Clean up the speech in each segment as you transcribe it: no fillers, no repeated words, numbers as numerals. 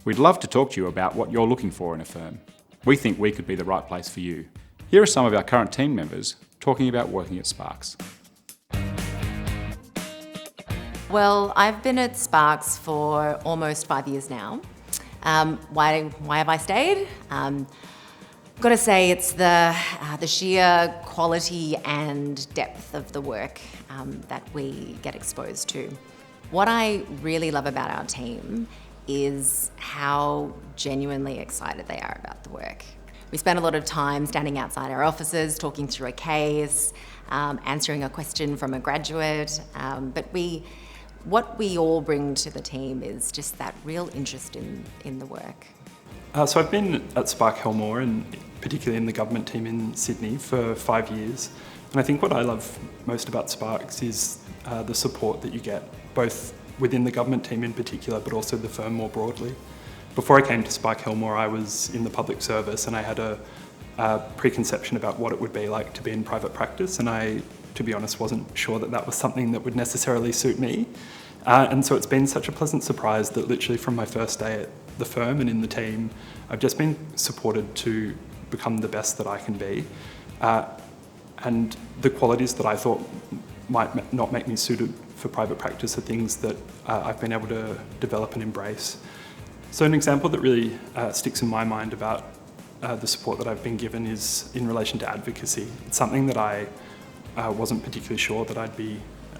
We'd love to talk to you about what you're looking for in a firm. We think we could be the right place for you. Here are some of our current team members talking about working at Sparks. Well, I've been at Sparks for almost 5 years now. Why have I stayed? Got to say it's the sheer quality and depth of the work that we get exposed to. What I really love about our team is how genuinely excited they are about the work. We spend a lot of time standing outside our offices, talking through a case, answering a question from a graduate, but what we all bring to the team is just that real interest in the work. So I've been at Sparke Helmore, and particularly in the government team in Sydney, for 5 years. And I think what I love most about Sparks is the support that you get, both within the government team in particular, but also the firm more broadly. Before I came to Sparke Helmore, I was in the public service, and I had a preconception about what it would be like to be in private practice, and I, to be honest, wasn't sure that that was something that would necessarily suit me. And so it's been such a pleasant surprise that literally from my first day at the firm and in the team, I've just been supported to become the best that I can be. And the qualities that I thought might not make me suited for private practice are things that I've been able to develop and embrace. So an example that really sticks in my mind about the support that I've been given is in relation to advocacy. It's something that I wasn't particularly sure that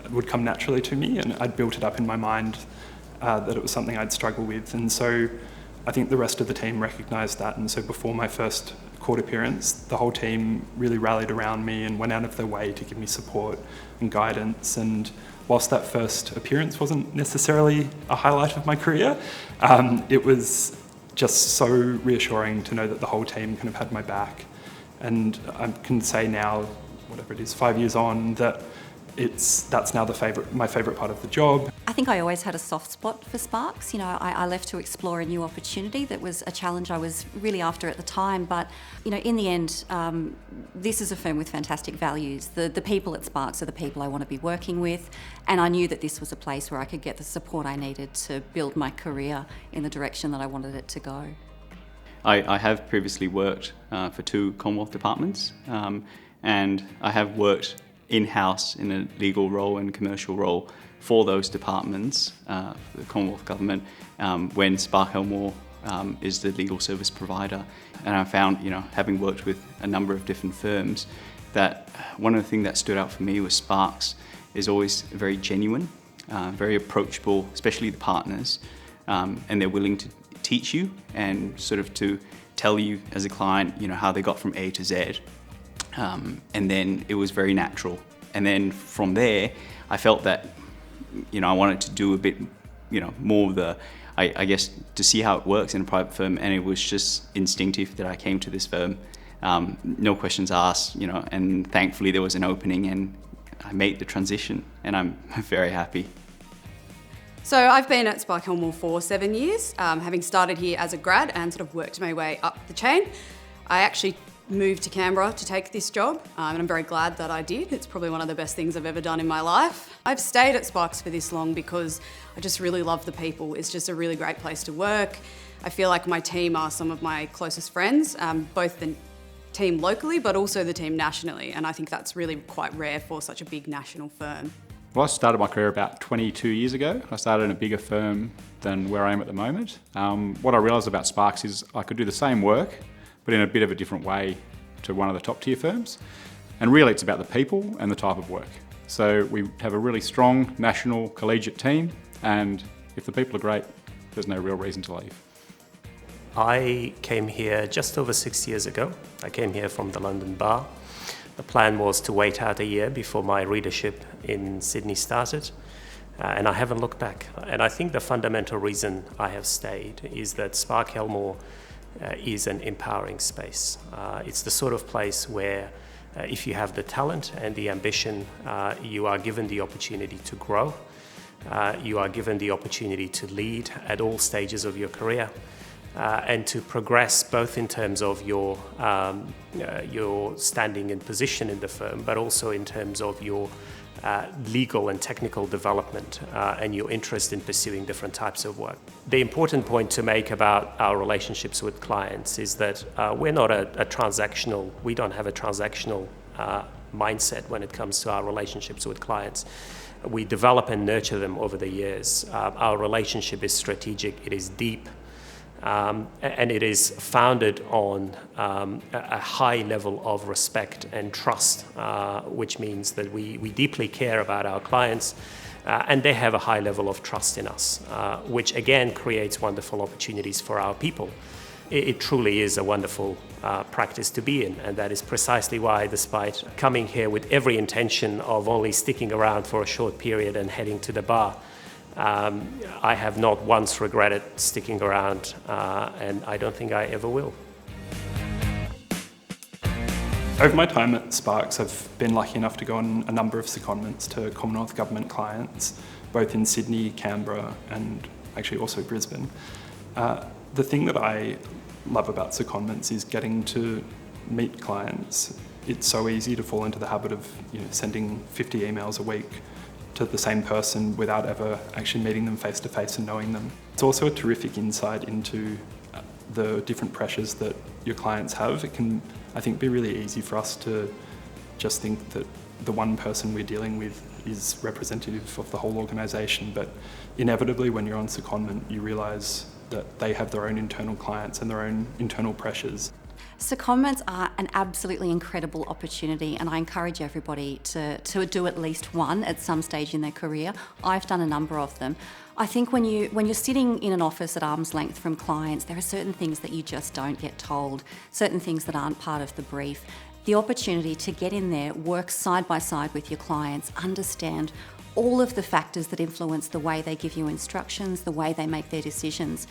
would come naturally to me, and I'd built it up in my mind that it was something I'd struggle with. And so I think the rest of the team recognised that, and so before my first court appearance, the whole team really rallied around me and went out of their way to give me support and guidance. And whilst that first appearance wasn't necessarily a highlight of my career, it was just so reassuring to know that the whole team kind of had my back. And I can say now, whatever it is, 5 years on, that that's now my favourite part of the job. I think I always had a soft spot for Sparks. You know, I left to explore a new opportunity that was a challenge I was really after at the time. But, you know, in the end, this is a firm with fantastic values. The people at Sparks are the people I want to be working with, and I knew that this was a place where I could get the support I needed to build my career in the direction that I wanted it to go. I have previously worked for 2 Commonwealth departments, and I have worked in-house in a legal role and commercial role for those departments, for the Commonwealth Government, when Sparke Helmore is the legal service provider. And I found, you know, having worked with a number of different firms, that one of the things that stood out for me was Sparks is always very genuine, very approachable, especially the partners, and they're willing to teach you and sort of to tell you as a client, you know, how they got from A to Z. And then it was very natural. And then from there, I felt that, you know, I wanted to do a bit, you know, more of the, I guess, to see how it works in a private firm. And it was just instinctive that I came to this firm. No questions asked, you know, and thankfully there was an opening and I made the transition, and I'm very happy. So I've been at Sparke Helmore for 7 years, having started here as a grad and sort of worked my way up the chain. I actually moved to Canberra to take this job, and I'm very glad that I did. It's probably one of the best things I've ever done in my life. I've stayed at Sparks for this long because I just really love the people. It's just a really great place to work. I feel like my team are some of my closest friends, both the team locally but also the team nationally, and I think that's really quite rare for such a big national firm. Well, I started my career about 22 years ago. I started in a bigger firm than where I am at the moment. What I realised about Sparks is I could do the same work, but in a bit of a different way to one of the top tier firms. And really it's about the people and the type of work. So we have a really strong national collegiate team, and if the people are great, there's no real reason to leave. I came here just over 6 years ago. I came here from the London Bar. The plan was to wait out a year before my readership in Sydney started, and I haven't looked back. And I think the fundamental reason I have stayed is that Sparke Helmore is an empowering space. It's the sort of place where if you have the talent and the ambition, you are given the opportunity to grow. You are given the opportunity to lead at all stages of your career and to progress both in terms of your standing and position in the firm, but also in terms of your legal and technical development and your interest in pursuing different types of work. The important point to make about our relationships with clients is that we're not we don't have a transactional mindset when it comes to our relationships with clients. We develop and nurture them over the years. Our relationship is strategic, it is deep, and it is founded on a high level of respect and trust, which means that we deeply care about our clients and they have a high level of trust in us, which again creates wonderful opportunities for our people. It truly is a wonderful practice to be in, and that is precisely why, despite coming here with every intention of only sticking around for a short period and heading to the bar, I have not once regretted sticking around, and I don't think I ever will. Over my time at Sparks, I've been lucky enough to go on a number of secondments to Commonwealth Government clients, both in Sydney, Canberra, and actually also Brisbane. The thing that I love about secondments is getting to meet clients. It's so easy to fall into the habit of sending 50 emails a week to the same person without ever actually meeting them face to face and knowing them. It's also a terrific insight into the different pressures that your clients have. It can, I think, be really easy for us to just think that the one person we're dealing with is representative of the whole organisation, but inevitably when you're on secondment you realise that they have their own internal clients and their own internal pressures. Secondments are an absolutely incredible opportunity, and I encourage everybody to do at least one at some stage in their career. I've done a number of them. I think when you're sitting in an office at arm's length from clients, there are certain things that you just don't get told, certain things that aren't part of the brief. The opportunity to get in there, work side by side with your clients, understand all of the factors that influence the way they give you instructions, the way they make their decisions,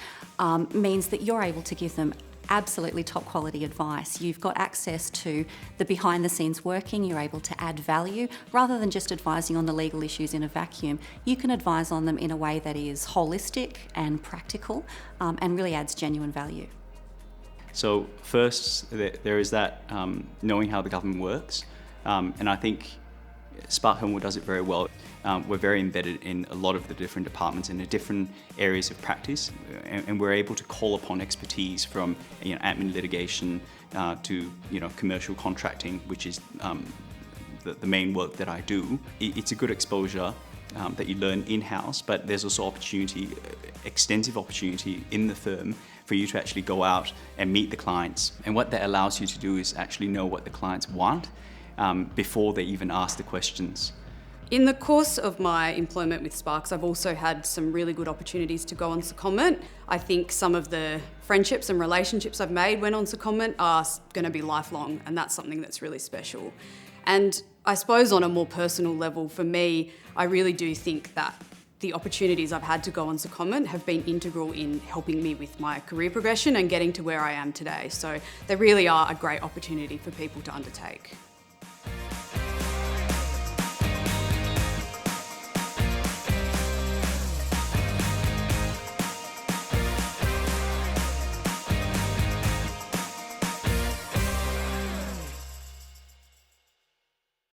means that you're able to give them absolutely top quality advice. You've got access to the behind the scenes working, you're able to add value. Rather than just advising on the legal issues in a vacuum, you can advise on them in a way that is holistic and practical and really adds genuine value. So first, there is that knowing how the government works, and I think Sparke Helmore does it very well. We're very embedded in a lot of the different departments and the different areas of practice, and we're able to call upon expertise from admin litigation to commercial contracting, which is the main work that I do. It's a good exposure that you learn in-house, but there's also extensive opportunity in the firm for you to actually go out and meet the clients. And what that allows you to do is actually know what the clients want before they even ask the questions. In the course of my employment with Sparks, I've also had some really good opportunities to go on secondment. I think some of the friendships and relationships I've made when on secondment are going to be lifelong, and that's something that's really special. And I suppose on a more personal level, for me, I really do think that the opportunities I've had to go on secondment have been integral in helping me with my career progression and getting to where I am today. So they really are a great opportunity for people to undertake.